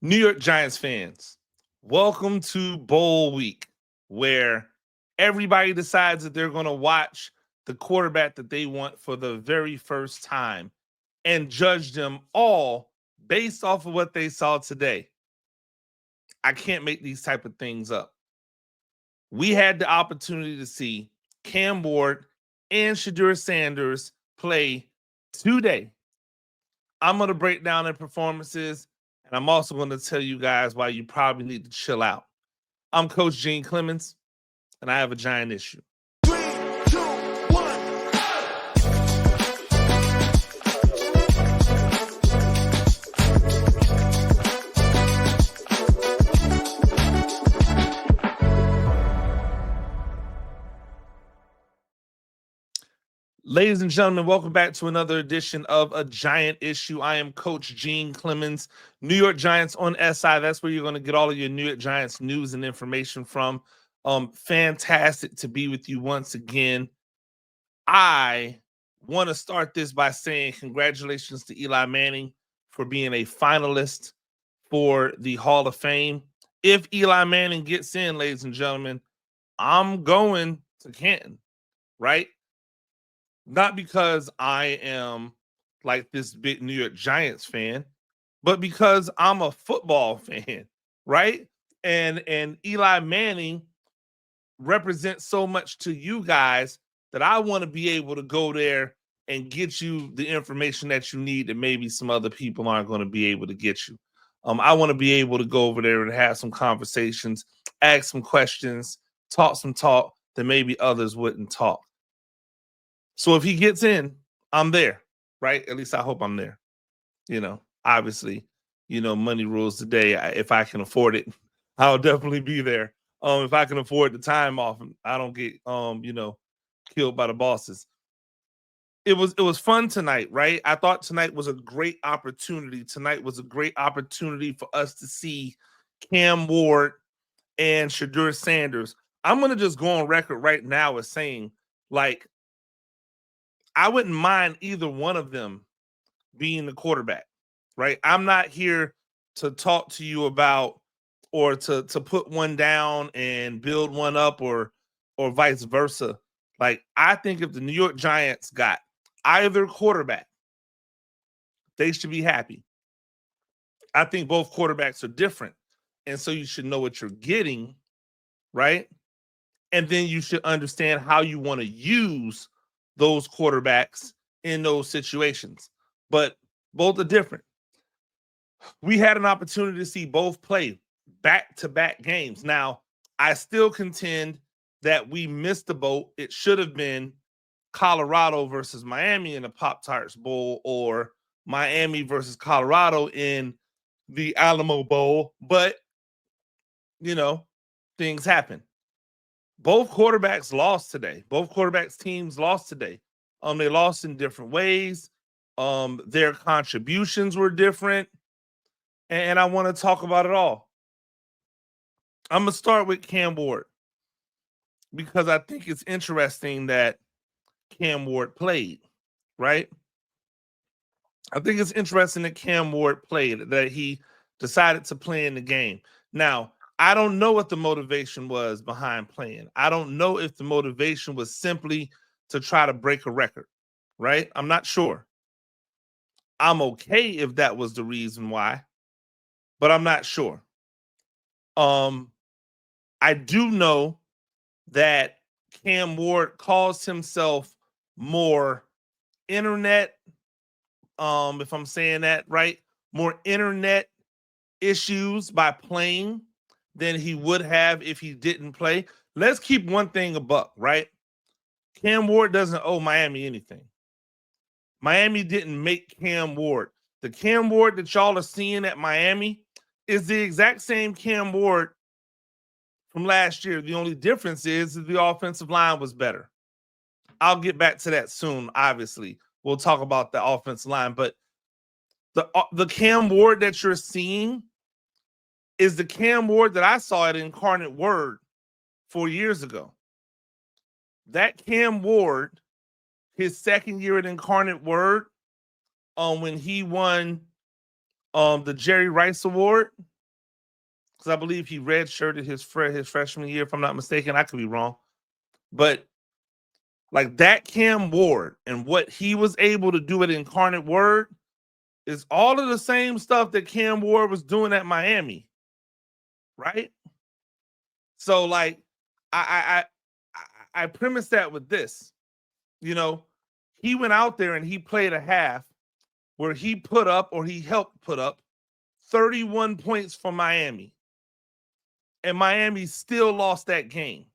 New York Giants fans, welcome to Bowl Week, where everybody decides that they're going to watch the quarterback that they want for the very first time and judge them all based off of what they saw today. I can't make these type of things up. We had the opportunity to see Cam Ward and Shedeur Sanders play today. I'm going to break down their performances, and I'm also going to tell you guys why you probably need to chill out. I'm Coach Gene Clemons, and I have a giant issue. 3, 2, 1. Ladies and gentlemen, welcome back to another edition of A Giant Issue. I am Coach Gene Clemons, New York Giants on SI. That's where you're going to get all of your New York Giants news and information from. Fantastic to be with you once again. I want to start this by saying congratulations to Eli Manning for being a finalist for the Hall of Fame. If Eli Manning gets in, ladies and gentlemen, I'm going to Canton, right? Not because I am like this big New York Giants fan, but because I'm a football fan, right? And Eli Manning represents so much to you guys that I want to be able to go there and get you the information that you need that maybe some other people aren't going to be able to get you. I want to be able to go over there and have some conversations, ask some questions, talk some talk that maybe others wouldn't talk. So if he gets in, I'm there, right? At least I hope I'm there. Obviously, money rules today. If I can afford it, I'll definitely be there. If I can afford the time off, I don't get, killed by the bosses. It was fun tonight, right? I thought tonight was a great opportunity. Tonight was a great opportunity for us to see Cam Ward and Shedeur Sanders. I'm going to just go on record right now as saying, like, I wouldn't mind either one of them being the quarterback, right? I'm not here to talk to you about or to put one down and build one up or vice versa. Like, I think if the New York Giants got either quarterback, they should be happy. I think both quarterbacks are different. And so you should know what you're getting, right? And then you should understand how you want to use those quarterbacks in those situations. But both are different. We had an opportunity to see both play back-to-back games. Now, I still contend that we missed the boat. It should have been Colorado versus Miami in the Pop-Tarts Bowl or Miami versus Colorado in the Alamo Bowl. But, things happen. Both quarterbacks lost today. Both quarterbacks teams lost today. They lost in different ways. Their contributions were different. And I want to talk about it all. I'm going to start with Cam Ward because I think it's interesting that Cam Ward played, right? I think it's interesting that Cam Ward played, that he decided to play in the game. Now, I don't know what the motivation was behind playing. I don't know if the motivation was simply to try to break a record, right? I'm not sure. I'm okay if that was the reason why, but I'm not sure. I do know that Cam Ward calls himself more internet, if I'm saying that right, more internet issues by playing than he would have if he didn't play. Let's keep one thing a buck, right? Cam Ward doesn't owe Miami anything. Miami didn't make Cam Ward. The Cam Ward that y'all are seeing at Miami is the exact same Cam Ward from last year. The only difference is that the offensive line was better. I'll get back to that soon, obviously. We'll talk about the offensive line, but the Cam Ward that you're seeing is the Cam Ward that I saw at Incarnate Word 4 years ago. That Cam Ward, his second year at Incarnate Word, when he won the Jerry Rice Award, because I believe he redshirted his freshman year, if I'm not mistaken. I could be wrong. But like that Cam Ward and what he was able to do at Incarnate Word is all of the same stuff that Cam Ward was doing at Miami, right? So like I premise that with this, you know, he went out there and he played a half where he put up, or he helped put up, 31 points for Miami, and Miami still lost that game,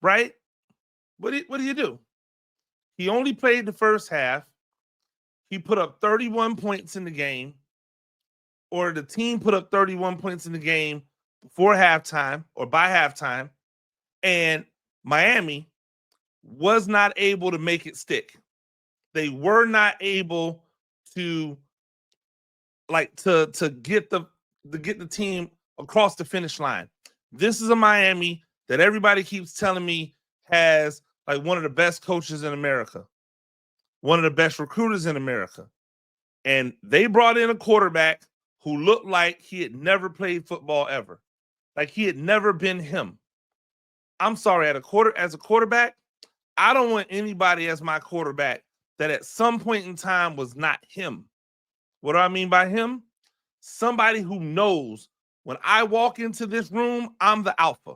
right? What do you do? He only played the first half. He put up 31 points in the game, or the team put up 31 points in the game before halftime or by halftime, and Miami was not able to make it stick. They were not able to get the team across the finish line. This is a Miami that everybody keeps telling me has like one of the best coaches in America, one of the best recruiters in America. And they brought in a quarterback who looked like he had never played football ever. Like he had never been him. I'm sorry, as a quarterback, I don't want anybody as my quarterback that at some point in time was not him. What do I mean by him? Somebody who knows when I walk into this room, I'm the alpha.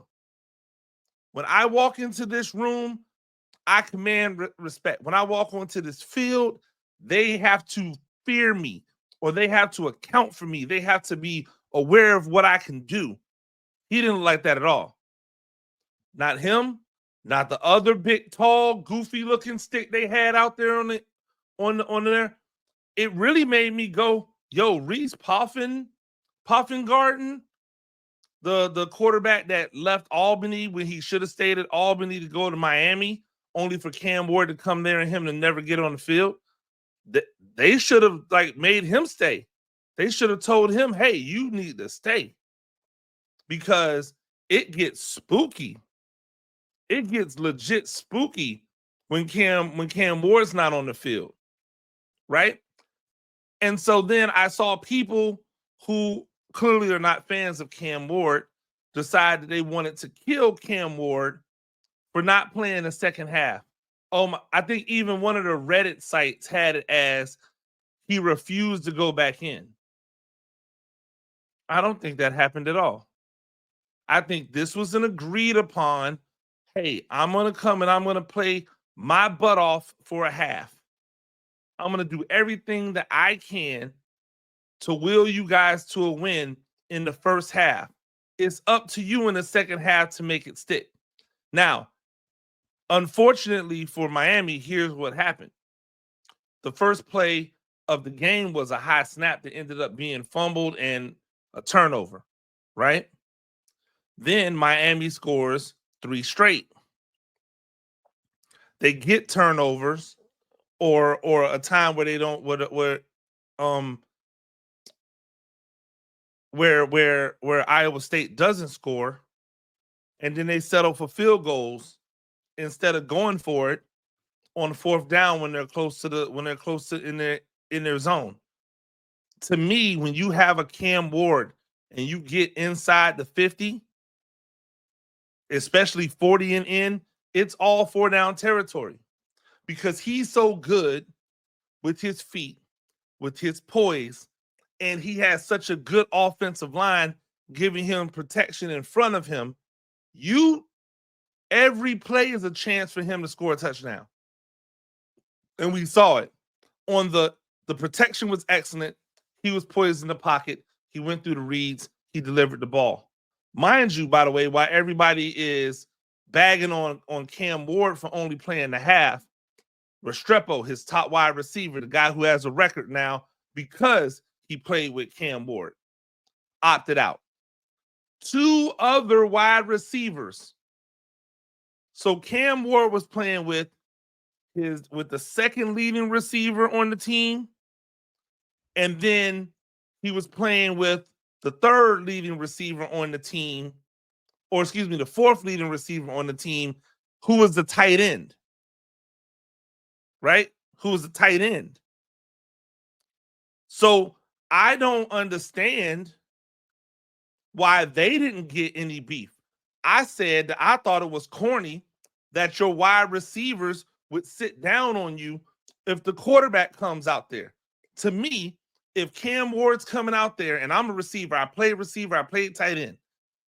When I walk into this room, I command respect. When I walk onto this field, they have to fear me, or they have to account for me. They have to be aware of what I can do. He didn't like that at all. Not him, not the other big, tall, goofy-looking stick they had out there on there. It really made me go, yo, Reese Poffengarten, the quarterback that left Albany when he should have stayed at Albany to go to Miami, only for Cam Ward to come there and him to never get on the field. They should have like made him stay. They should have told him, hey, you need to stay, because it gets spooky. It gets legit spooky when Cam Ward's not on the field, right? And so then I saw people who clearly are not fans of Cam Ward decide that they wanted to kill Cam Ward for not playing the second half. I think even one of the Reddit sites had it as he refused to go back in. I don't think that happened at all. I think this was an agreed upon, hey, I'm going to come and I'm going to play my butt off for a half. I'm going to do everything that I can to will you guys to a win in the first half. It's up to you in the second half to make it stick. Now, unfortunately for Miami, here's what happened. The first play of the game was a high snap that ended up being fumbled and a turnover, right? Then Miami scores 3 straight. They get turnovers or a time where they don't where Iowa State doesn't score, and then they settle for field goals instead of going for it on 4th down when they're close to in their zone. To me, when you have a Cam Ward and you get inside the 50, especially 40 and in, it's all 4 down territory, because he's so good with his feet, with his poise, and he has such a good offensive line giving him protection in front of him. Every play is a chance for him to score a touchdown. And we saw it. On the protection was excellent. He was poised in the pocket. He went through the reads. He delivered the ball. Mind you, by the way, while everybody is bagging on Cam Ward for only playing the half, Restrepo, his top wide receiver, the guy who has a record now because he played with Cam Ward, opted out. 2 other wide receivers. So Cam Ward was playing with the second leading receiver on the team, and then he was playing with the 3rd leading receiver on the team, or excuse me, the 4th leading receiver on the team, who was the tight end, right? Who was the tight end. So I don't understand why they didn't get any beef. I said that I thought it was corny that your wide receivers would sit down on you if the quarterback comes out there. To me, if Cam Ward's coming out there and I'm a receiver, I play tight end.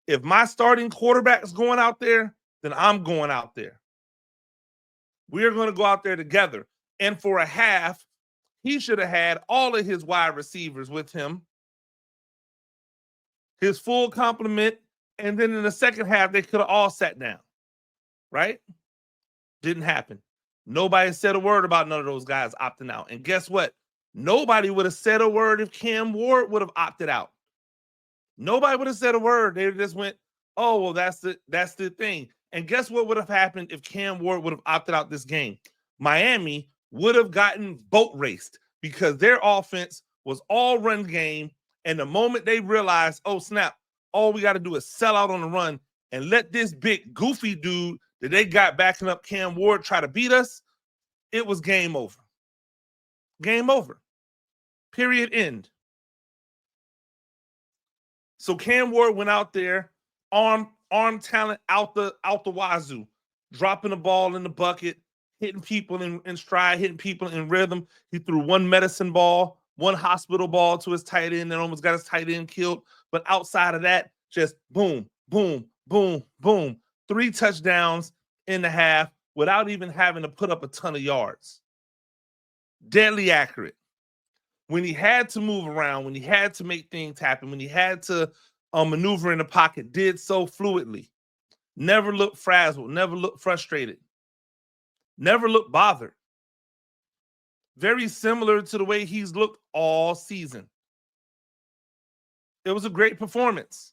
If my starting quarterback's going out there, then I'm going out there. We're going to go out there together. And for a half, he should have had all of his wide receivers with him, his full complement, and then in the second half, they could have all sat down, right? Didn't happen. Nobody said a word about none of those guys opting out. And guess what? Nobody would have said a word if Cam Ward would have opted out. Nobody would have said a word. They just went, oh, well, that's the thing. And guess what would have happened if Cam Ward would have opted out this game? Miami would have gotten boat raced because their offense was all run game. And the moment they realized, oh, snap, all we got to do is sell out on the run and let this big goofy dude that they got backing up Cam Ward try to beat us, it was game over. Game over. Period, end. So Cam Ward went out there, arm talent out the wazoo, dropping the ball in the bucket, hitting people in stride, hitting people in rhythm. He threw one medicine ball, one hospital ball to his tight end and almost got his tight end killed. But outside of that, just boom, boom, boom, boom. 3 touchdowns in the half without even having to put up a ton of yards. Deadly accurate. When he had to move around, when he had to make things happen, when he had to maneuver in the pocket, did so fluidly. Never looked frazzled, never looked frustrated, never looked bothered. Very similar to the way he's looked all season. It was a great performance.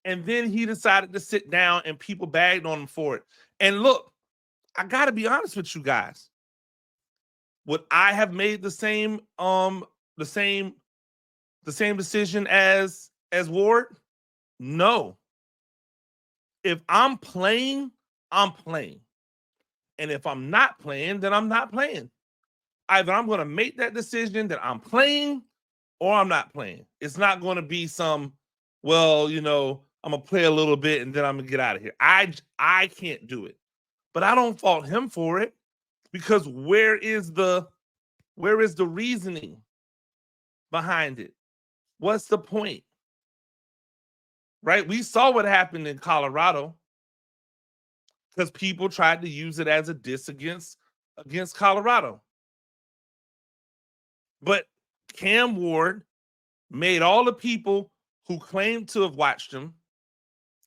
And then he decided to sit down and people bagged on him for it. And look, I got to be honest with you guys. Would I have made the same decision as Ward? No. If I'm playing, I'm playing. And if I'm not playing, then I'm not playing. Either I'm going to make that decision that I'm playing or I'm not playing. It's not going to be some, well, you know, I'm going to play a little bit and then I'm going to get out of here. I can't do it. But I don't fault him for it because where is the reasoning behind it? What's the point? Right? We saw what happened in Colorado because people tried to use it as a diss against Colorado. But Cam Ward made all the people who claim to have watched him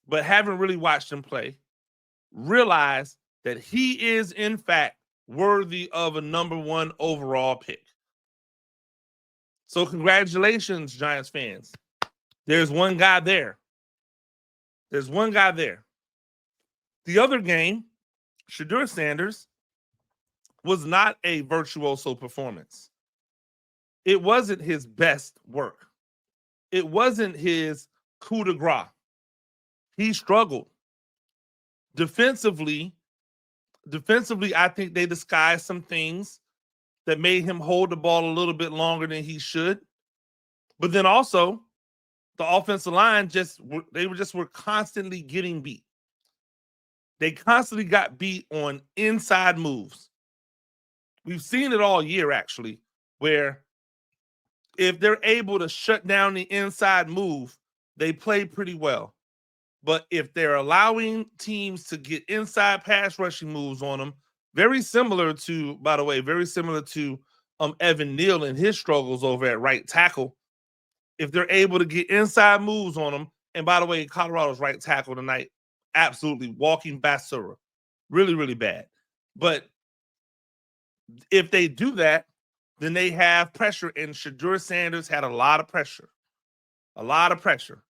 but haven't really watched him play realize that he is, in fact, worthy of a number 1 overall pick. So congratulations, Giants fans. There's one guy there. There's one guy there. The other game, Shedeur Sanders, was not a virtuoso performance. It wasn't his best work. It wasn't his coup de grace. He struggled. Defensively, I think they disguised some things that made him hold the ball a little bit longer than he should. But then also, the offensive line were constantly getting beat. They constantly got beat on inside moves. We've seen it all year, actually, where if they're able to shut down the inside move, they play pretty well. But if they're allowing teams to get inside pass rushing moves on them, very similar to Evan Neal and his struggles over at right tackle. If they're able to get inside moves on them, and by the way, Colorado's right tackle tonight, absolutely walking basura. Really, really bad. But if they do that, then they have pressure, and Shedeur Sanders had a lot of pressure. A lot of pressure.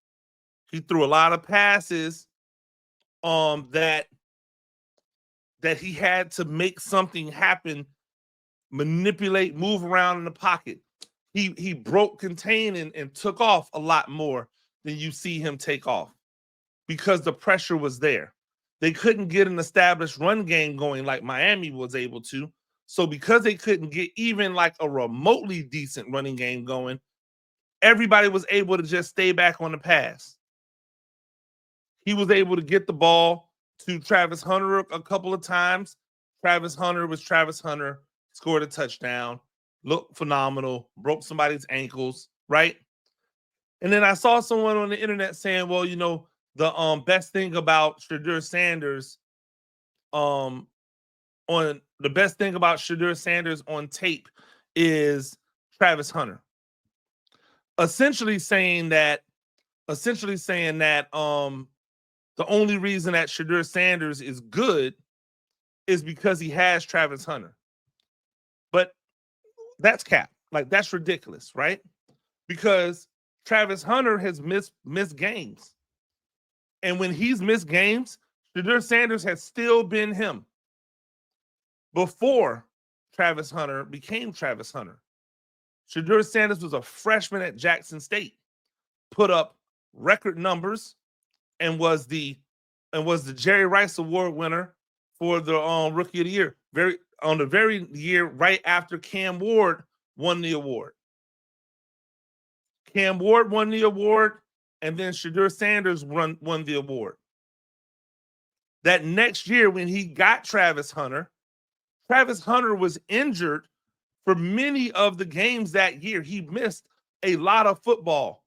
He threw a lot of passes that he had to make something happen, manipulate, move around in the pocket. He broke contain and took off a lot more than you see him take off because the pressure was there. They couldn't get an established run game going like Miami was able to. So because they couldn't get even like a remotely decent running game going, everybody was able to just stay back on the pass. He was able to get the ball to Travis Hunter a couple of times. Travis Hunter was Travis Hunter, scored a touchdown, looked phenomenal, broke somebody's ankles, right? And then I saw someone on the internet saying, well, you know, the best thing about Shedeur Sanders on tape is Travis Hunter. Essentially saying that the only reason that Shedeur Sanders is good is because he has Travis Hunter. But that's cap. Like, that's ridiculous, right? Because Travis Hunter has missed games. And when he's missed games, Shedeur Sanders has still been him. Before Travis Hunter became Travis Hunter, Shedeur Sanders was a freshman at Jackson State, put up record numbers, and was the Jerry Rice Award winner for the Rookie of the Year. The very year right after Cam Ward won the award. Cam Ward won the award, and then Shedeur Sanders won the award. That next year, when he got Travis Hunter was injured for many of the games that year. He missed a lot of football.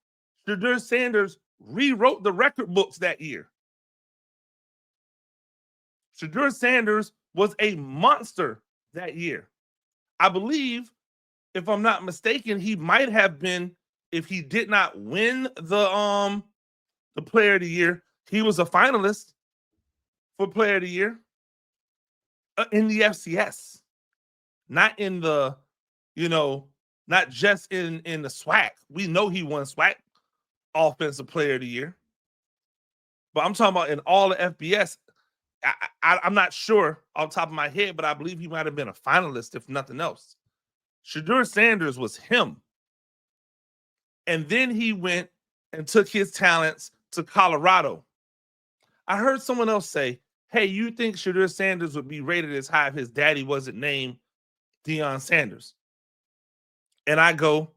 Shedeur Sanders rewrote the record books that year. Shedeur Sanders was a monster that year. I believe, if I'm not mistaken, he might have been, if he did not win the Player of the Year, he was a finalist for Player of the Year in the FCS, not in the, not just in the SWAC. We know he won SWAC Offensive Player of the Year, but I'm talking about in all the FBS. I'm not sure off the top of my head, but I believe he might have been a finalist, if nothing else. Shedeur Sanders was him. And then he went and took his talents to Colorado. I heard someone else say, hey, you think Shedeur Sanders would be rated as high if his daddy wasn't named Deion Sanders? And I go,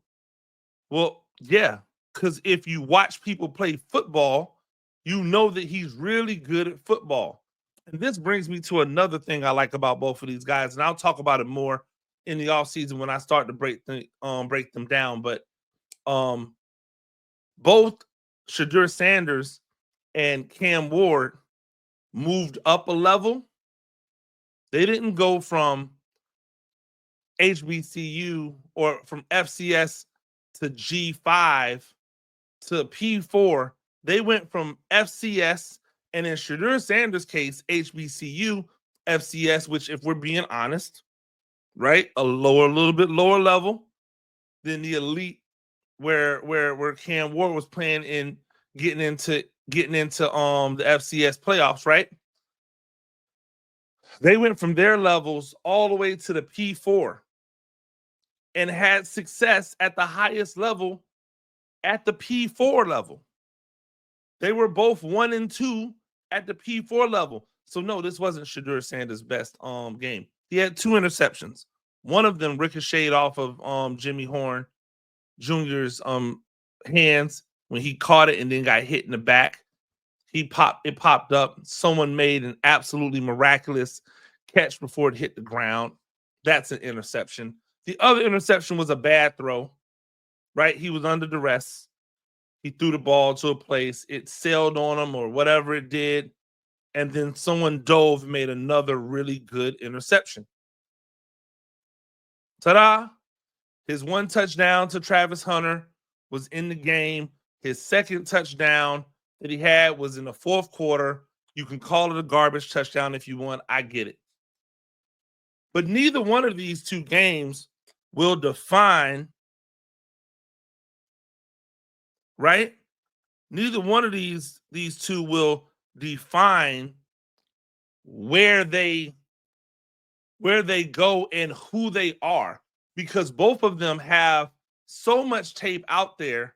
well, yeah, because if you watch people play football, you know that he's really good at football. And this brings me to another thing I like about both of these guys, and I'll talk about it more in the offseason when I start to break them down. But both Shedeur Sanders and Cam Ward moved up a level. They didn't go from HBCU or from FCS to G5 to P4. They went from FCS, and in Shedeur Sanders' case, HBCU, FCS, which, if we're being honest, right, a little bit lower level than the elite, where Cam Ward was playing in, getting into the FCS playoffs, right? They went from their levels all the way to the P4 and had success at the highest level at the P4 level. They were both 1 and 2 at the P4 level. So no, this wasn't Shedeur Sanders' best game. He had 2 interceptions. One of them ricocheted off of Jimmy Horn Jr.'s hands when he caught it and then got hit in the back. It popped up. Someone made an absolutely miraculous catch before it hit the ground. That's an interception. The other interception was a bad throw, right? He was under duress. He threw the ball to a place. It sailed on him or whatever it did. And then someone dove and made another really good interception. Ta-da! His 1 touchdown to Travis Hunter was in the game. His second touchdown that he had was in the 4th quarter. You can call it a garbage touchdown if you want. I get it. But neither one of these 2 games will define, right? Neither one of these 2 will define where they go and who they are, because both of them have so much tape out there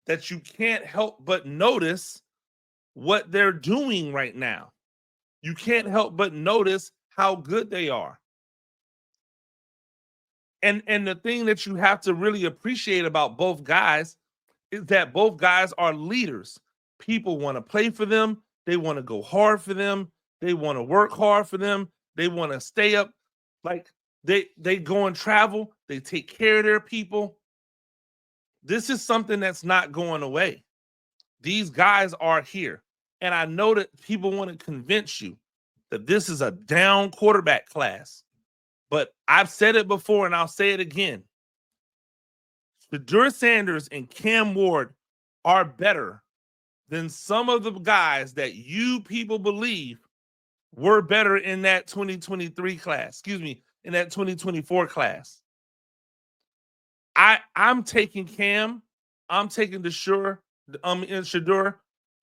that you can't help but notice what they're doing right now. You can't help but notice how good they are. And the thing that you have to really appreciate about both guys, is that both guys are leaders. People want to play for them. They want to go hard for them. They want to work hard for them. They want to stay up. Like they go and travel. They take care of their people. This is something that's not going away. These guys are here. And I know that people want to convince you that this is a down quarterback class. But I've said it before and I'll say it again. Shedeur Sanders and Cam Ward are better than some of the guys that you people believe were better in that 2023 class. In that 2024 class. I'm taking Cam. I'm taking Shedeur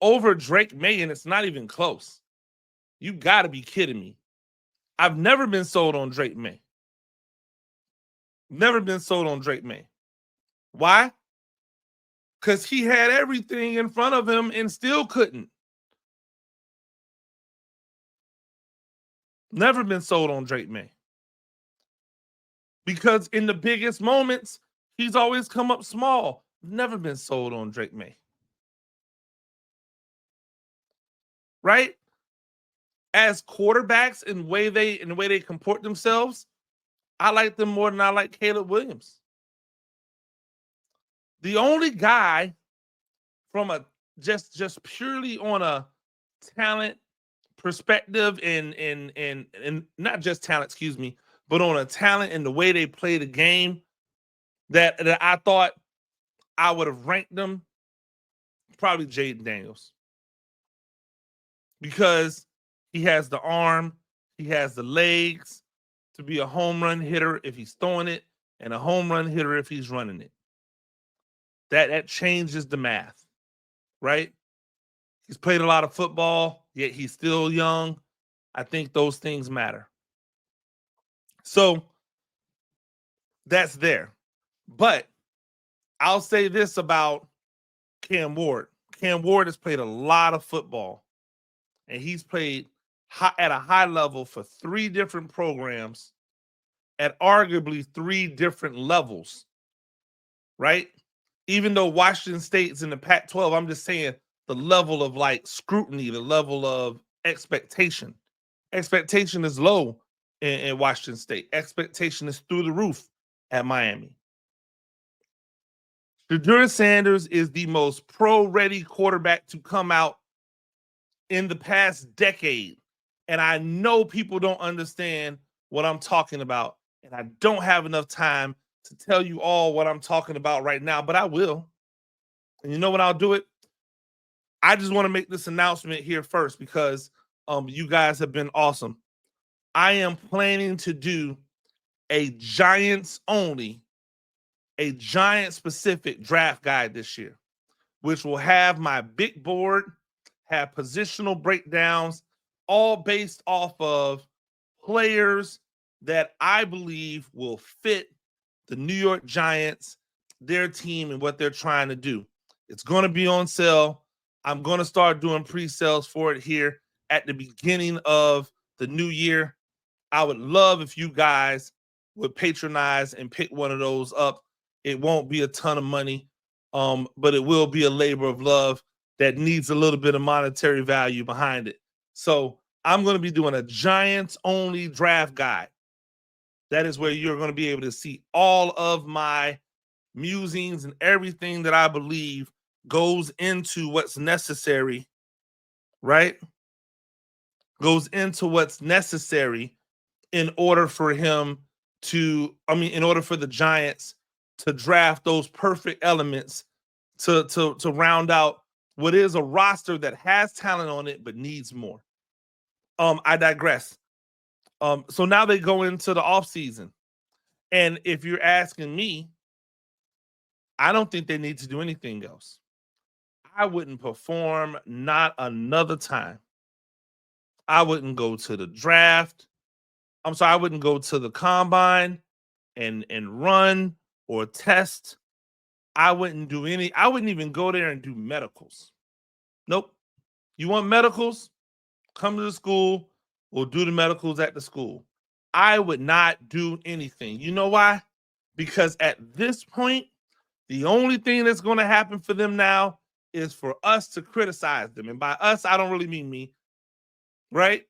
over Drake May, and it's not even close. You got to be kidding me. I've never been sold on Drake May. Never been sold on Drake May. Why? Because he had everything in front of him and still couldn't. Never been sold on Drake May. Because in the biggest moments, he's always come up small. Never been sold on Drake May. Right? As quarterbacks and the way they comport themselves, I like them more than I like Caleb Williams. The only guy from a just purely on a talent perspective and not just talent, but on a talent and the way they play the game that I thought I would have ranked them, probably Jaden Daniels. Because he has the arm, he has the legs to be a home run hitter if he's throwing it, and a home run hitter if he's running it. That changes the math, right? He's played a lot of football, yet he's still young. I think those things matter. So that's there. But I'll say this about Cam Ward. Cam Ward has played a lot of football, and he's played at a high level for 3 different programs at arguably 3 different levels, right? Even though Washington State's in the Pac-12, I'm just saying the level of like scrutiny, the level of expectation. Expectation is low in Washington State. Expectation is through the roof at Miami. Shedeur Sanders is the most pro-ready quarterback to come out in the past decade. And I know people don't understand what I'm talking about. And I don't have enough time to tell you all what I'm talking about right now, but I will. And you know what I'll do it? I just want to make this announcement here first because you guys have been awesome. I am planning to do a Giants only, a Giant specific draft guide this year, which will have my big board, have positional breakdowns, all based off of players that I believe will fit the New York Giants, their team, and what they're trying to do. It's going to be on sale. I'm going to start doing pre-sales for it here at the beginning of the new year. I would love if you guys would patronize and pick one of those up. It won't be a ton of money, but it will be a labor of love that needs a little bit of monetary value behind it. So I'm going to be doing a Giants-only draft guide. That is where you're going to be able to see all of my musings and everything that I believe goes into what's necessary, right? Goes into what's necessary in order for in order for the Giants to draft those perfect elements to round out what is a roster that has talent on it but needs more. I digress. So now they go into the offseason. And if you're asking me, I don't think they need to do anything else. I wouldn't perform not another time. I wouldn't go to the draft. I wouldn't go to the combine and run or test. I wouldn't even go there and do medicals. Nope. You want medicals? Come to the school. We'll do the medicals at the school. I would not do anything. You know why? Because at this point, The only thing that's going to happen for them now is for us to criticize them. And by us, I don't really mean me, right?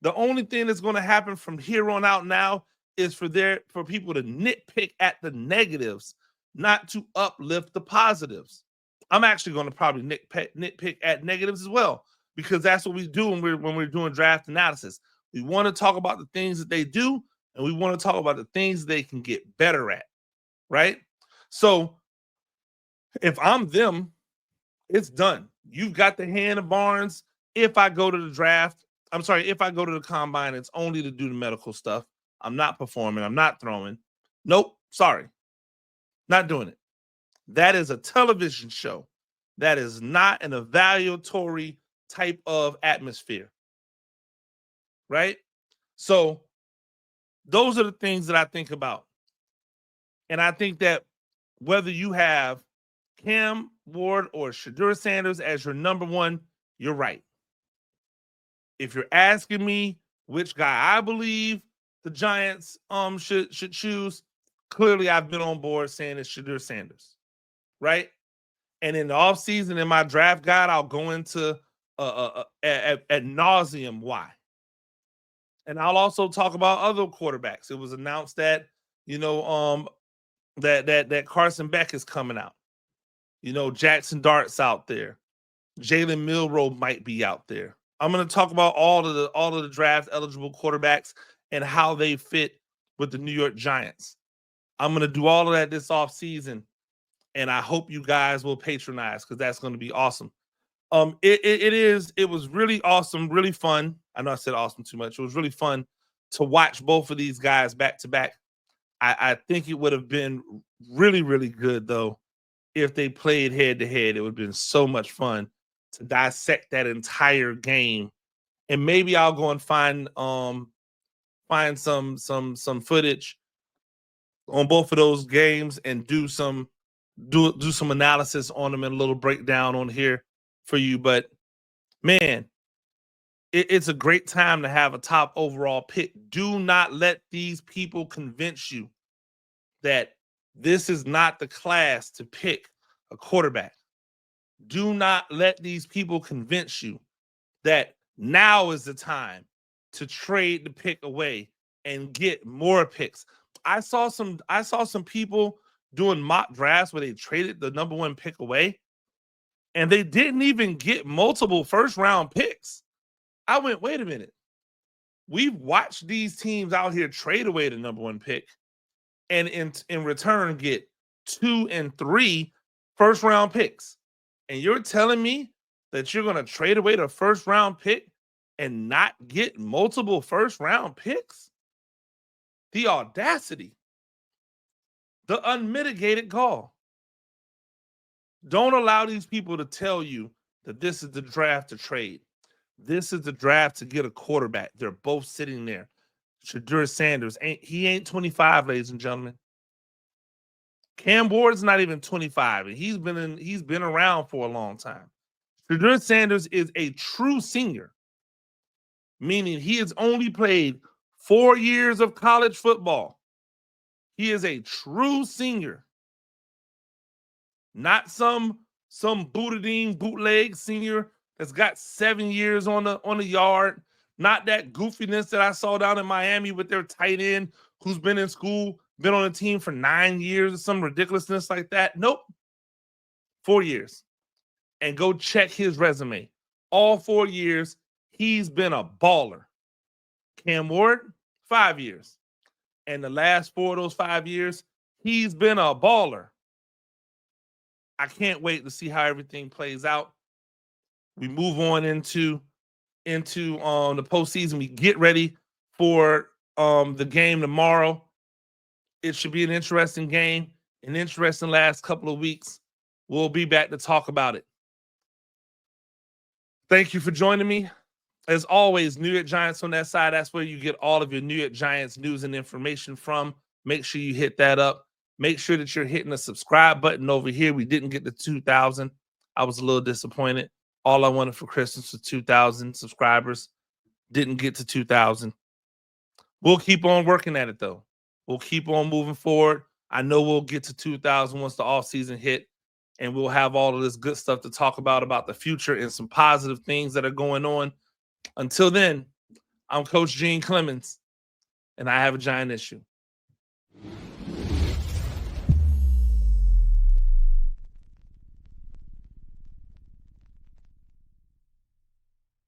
The only thing that's going to happen from here on out now is for people to nitpick at the negatives, not to uplift the positives. I'm actually going to probably nitpick at negatives as well, because that's what we do when we're doing draft analysis. We want to talk about the things that they do, and we want to talk about the things they can get better at, right? So if I'm them, it's done. You've got the hand of Barnes. If I go to the draft, if I go to the combine, it's only to do the medical stuff. I'm not performing. I'm not throwing. Nope. Sorry. Not doing it. That is a television show. That is not an evaluatory type of atmosphere. Right? So those are the things that I think about. And I think that whether you have Cam Ward or Shedeur Sanders as your number one, you're right. If you're asking me which guy I believe the Giants should choose, clearly I've been on board saying it's Shedeur Sanders, right? And in the offseason, in my draft guide, I'll go into ad nauseum why. And I'll also talk about other quarterbacks. It was announced that, that Carson Beck is coming out. Jackson Dart's out there. Jalen Milroe might be out there. I'm going to talk about all of the draft eligible quarterbacks and how they fit with the New York Giants. I'm going to do all of that this offseason, and I hope you guys will patronize, because that's going to be awesome. It was really awesome, really fun. I know I said awesome too much. It was really fun to watch both of these guys back to back. I think it would have been really, really good, though, if they played head to head. It would have been so much fun to dissect that entire game. And maybe I'll go and find some footage on both of those games and do some analysis on them and a little breakdown on here for you. But man, it's a great time to have a top overall pick. Do not let these people convince you that this is not the class to pick a quarterback. Do not let these people convince you that now is the time to trade the pick away and get more picks. I saw some people doing mock drafts where they traded the number one pick away, and they didn't even get multiple first round picks. I went, wait a minute. We've watched these teams out here trade away the number one pick and in return get 2 and 3 first round picks. And you're telling me that you're going to trade away the first round pick and not get multiple first round picks? The audacity, the unmitigated gall. Don't allow these people to tell you that this is the draft to trade. This is the draft to get a quarterback. They're both sitting there. Shedeur Sanders, he ain't 25, ladies and gentlemen. Cam Ward's not even 25, and he's been around for a long time. Shedeur Sanders is a true senior, meaning he has only played 4 years of college football. He is a true senior, not some bootleg senior that's got 7 years on the yard. Not that goofiness that I saw down in Miami with their tight end who's been in school, been on a team for 9 years or some ridiculousness like that. Nope. 4 years. And go check his resume. All 4 years, he's been a baller. Cam Ward, 5 years. And the last 4 of those 5 years, he's been a baller. I can't wait to see how everything plays out. We move on into the postseason. We get ready for the game tomorrow. It should be an interesting game, an interesting last couple of weeks. We'll be back to talk about it. Thank you for joining me. As always, New York Giants on that side. That's where you get all of your New York Giants news and information from. Make sure you hit that up. Make sure that you're hitting the subscribe button over here. We didn't get to 2,000. I was a little disappointed. All I wanted for Christmas was 2,000 subscribers. Didn't get to 2,000. We'll keep on working at it, though. We'll keep on moving forward. I know we'll get to 2000 once the offseason hit, and we'll have all of this good stuff to talk about the future and some positive things that are going on. Until then, I'm Coach Gene Clemons, and I have a giant issue.